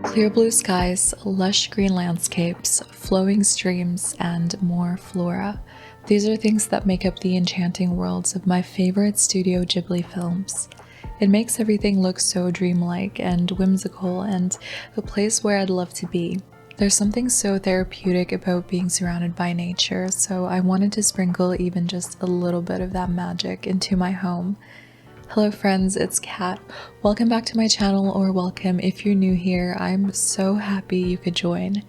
Clear blue skies, lush green landscapes, flowing streams, and more flora. These are things that make up the enchanting worlds of my favorite Studio Ghibli films. It makes everything look so dreamlike and whimsical and a place where I'd love to be. There's something so therapeutic about being surrounded by nature, so I wanted to sprinkle even just a little bit of that magic into my home. Hello friends, it's Kat. Welcome back to my channel, or welcome if you're new here. I'm so happy you could join.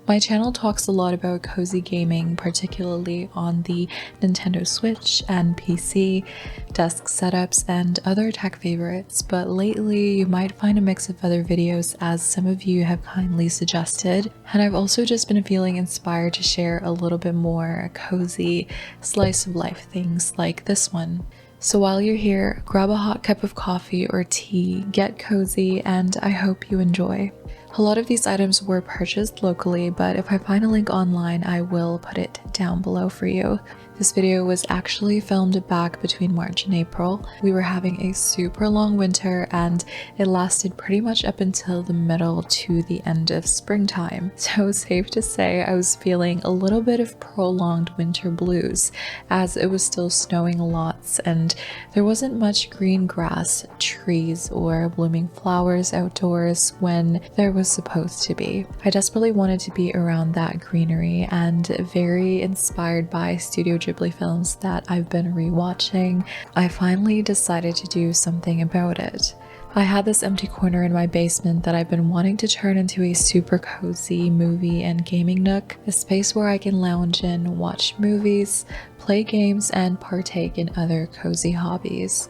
My channel talks a lot about cozy gaming, particularly on the Nintendo Switch and PC, desk setups, and other tech favorites, but lately you might find a mix of other videos as some of you have kindly suggested, and I've also just been feeling inspired to share a little bit more cozy, slice of life things like this one. So while you're here, grab a hot cup of coffee or tea, get cozy, and I hope you enjoy. A lot of these items were purchased locally, but if I find a link online, I will put it down below for you. This video was actually filmed back between March and April. We were having a super long winter and it lasted pretty much up until the middle to the end of springtime. So safe to say I was feeling a little bit of prolonged winter blues as it was still snowing lots and there wasn't much green grass, trees, or blooming flowers outdoors when there was supposed to be. I desperately wanted to be around that greenery and very inspired by Studio Ghibli films that I've been rewatching, I finally decided to do something about it. I had this empty corner in my basement that I've been wanting to turn into a super cozy movie and gaming nook, a space where I can lounge in, watch movies, play games, and partake in other cozy hobbies.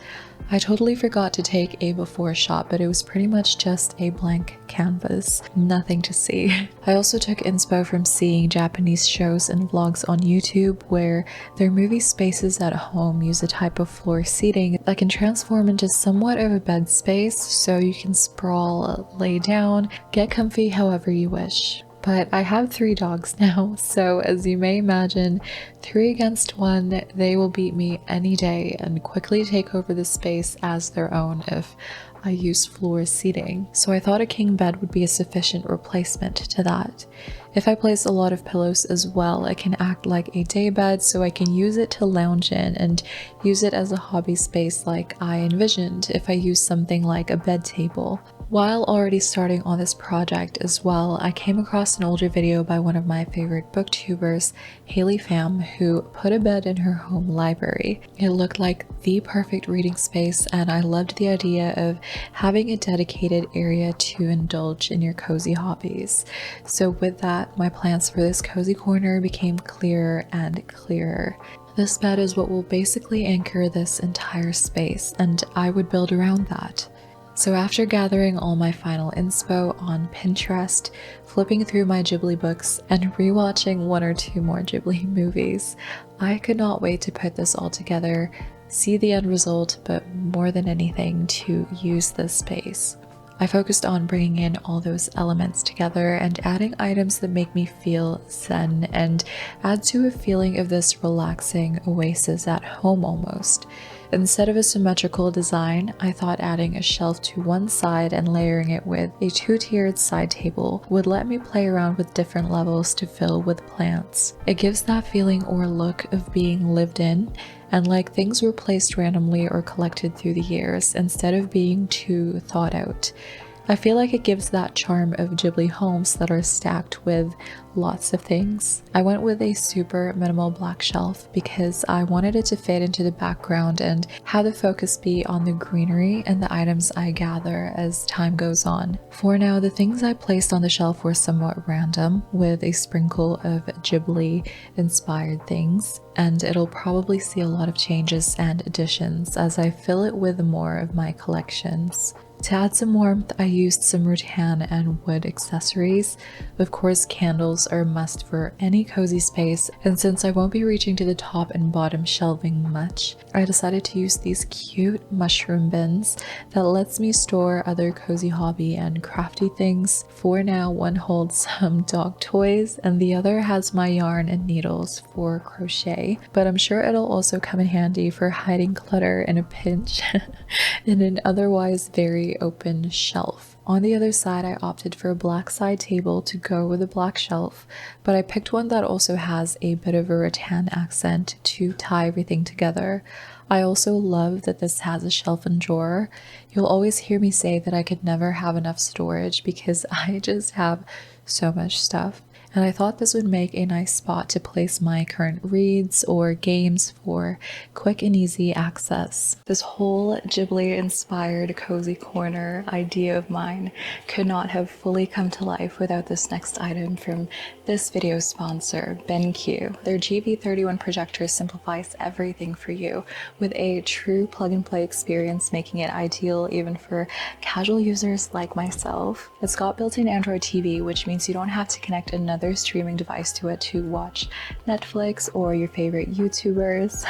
I totally forgot to take a before shot, but it was pretty much just a blank canvas, nothing to see. I also took inspo from seeing Japanese shows and vlogs on YouTube where their movie spaces at home use a type of floor seating that can transform into somewhat of a bed space so you can sprawl, lay down, get comfy however you wish. But I have 3 dogs now, so as you may imagine, 3 against 1, they will beat me any day and quickly take over the space as their own if I use floor seating. So I thought a king bed would be a sufficient replacement to that. If I place a lot of pillows as well, it can act like a day bed, so I can use it to lounge in and use it as a hobby space like I envisioned if I use something like a bed table. While already starting on this project as well, I came across an older video by one of my favorite booktubers, Haley Pham, who put a bed in her home library. It looked like the perfect reading space, and I loved the idea of having a dedicated area to indulge in your cozy hobbies. So with that, my plans for this cozy corner became clearer and clearer. This bed is what will basically anchor this entire space, and I would build around that. So after gathering all my final inspo on Pinterest, flipping through my Ghibli books, and rewatching 1 or 2 more Ghibli movies, I could not wait to put this all together, see the end result, but more than anything, to use this space. I focused on bringing in all those elements together and adding items that make me feel zen and add to a feeling of this relaxing oasis at home almost. Instead of a symmetrical design, I thought adding a shelf to one side and layering it with a 2-tiered side table would let me play around with different levels to fill with plants. It gives that feeling or look of being lived in, and like things were placed randomly or collected through the years instead of being too thought out. I feel like it gives that charm of Ghibli homes that are stacked with lots of things. I went with a super minimal black shelf because I wanted it to fade into the background and have the focus be on the greenery and the items I gather as time goes on. For now, the things I placed on the shelf were somewhat random, with a sprinkle of Ghibli inspired things, and it'll probably see a lot of changes and additions as I fill it with more of my collections. To add some warmth, I used some rattan and wood accessories. Of course, candles are a must for any cozy space, and since I won't be reaching to the top and bottom shelving much, I decided to use these cute mushroom bins that lets me store other cozy hobby and crafty things. For now, one holds some dog toys and the other has my yarn and needles for crochet, but I'm sure it'll also come in handy for hiding clutter in a pinch. in an otherwise very open shelf. On the other side, I opted for a black side table to go with a black shelf, but I picked one that also has a bit of a rattan accent to tie everything together. I also love that this has a shelf and drawer. You'll always hear me say that I could never have enough storage because I just have so much stuff. And I thought this would make a nice spot to place my current reads or games for quick and easy access. This whole Ghibli-inspired cozy corner idea of mine could not have fully come to life without this next item from this video sponsor, BENQ. Their GV31 projector simplifies everything for you with a true plug-and-play experience, making it ideal even for casual users like myself. It's got built-in Android TV, which means you don't have to connect another streaming device to it to watch Netflix or your favorite YouTubers.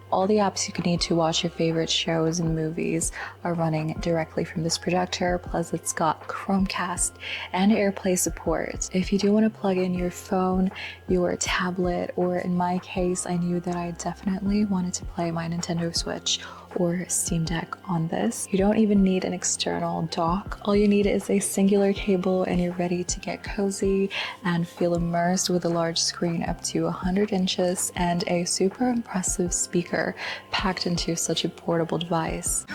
All the apps you could need to watch your favorite shows and movies are running directly from this projector, plus it's got Chromecast and AirPlay support. If you do want to plug in your phone, your tablet, or in my case, I knew that I definitely wanted to play my Nintendo Switch or Steam Deck on this. You don't even need an external dock. All you need is a singular cable and you're ready to get cozy and feel immersed with a large screen up to 100 inches and a super impressive speaker packed into such a portable device.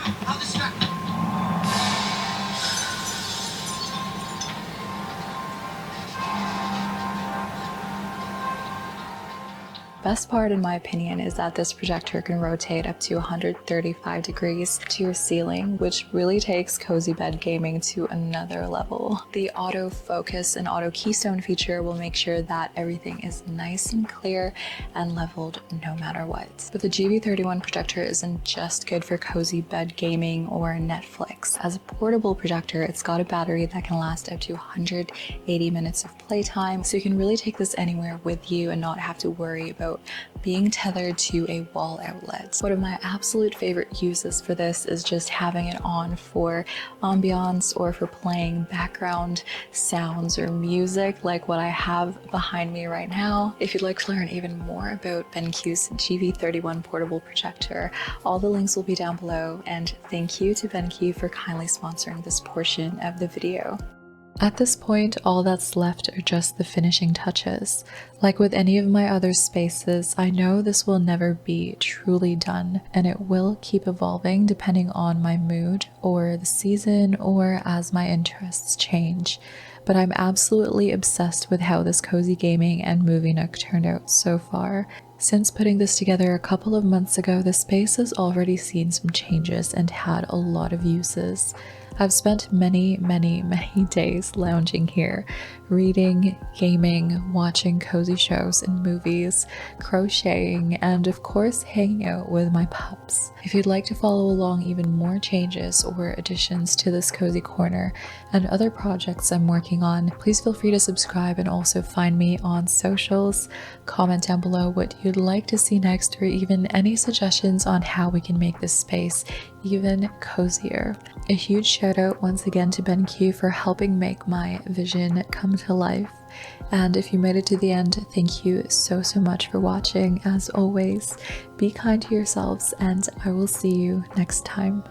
Best part in my opinion is that this projector can rotate up to 135 degrees to your ceiling, which really takes cozy bed gaming to another level. The auto focus and auto keystone feature will make sure that everything is nice and clear and leveled no matter what. But the GV31 projector isn't just good for cozy bed gaming or Netflix. As a portable projector, it's got a battery that can last up to 180 minutes of playtime, so you can really take this anywhere with you and not have to worry about being tethered to a wall outlet. One of my absolute favorite uses for this is just having it on for ambiance or for playing background sounds or music like what I have behind me right now. If you'd like to learn even more about BENQ's GV31 portable projector, all the links will be down below, and thank you to BENQ for kindly sponsoring this portion of the video. At this point, all that's left are just the finishing touches. Like with any of my other spaces, I know this will never be truly done, and it will keep evolving depending on my mood or the season or as my interests change. But I'm absolutely obsessed with how this cozy gaming and movie nook turned out so far. Since putting this together a couple of months ago, the space has already seen some changes and had a lot of uses. I've spent many days lounging here, reading, gaming, watching cozy shows and movies, crocheting, and of course hanging out with my pups. If you'd like to follow along even more changes or additions to this cozy corner and other projects I'm working on, please feel free to subscribe and also find me on socials. Comment down below what you'd like to see next or even any suggestions on how we can make this space even cozier. A huge shout out once again to BENQ for helping make my vision come to life. And if you made it to the end, thank you so much for watching. As always, be kind to yourselves and I will see you next time.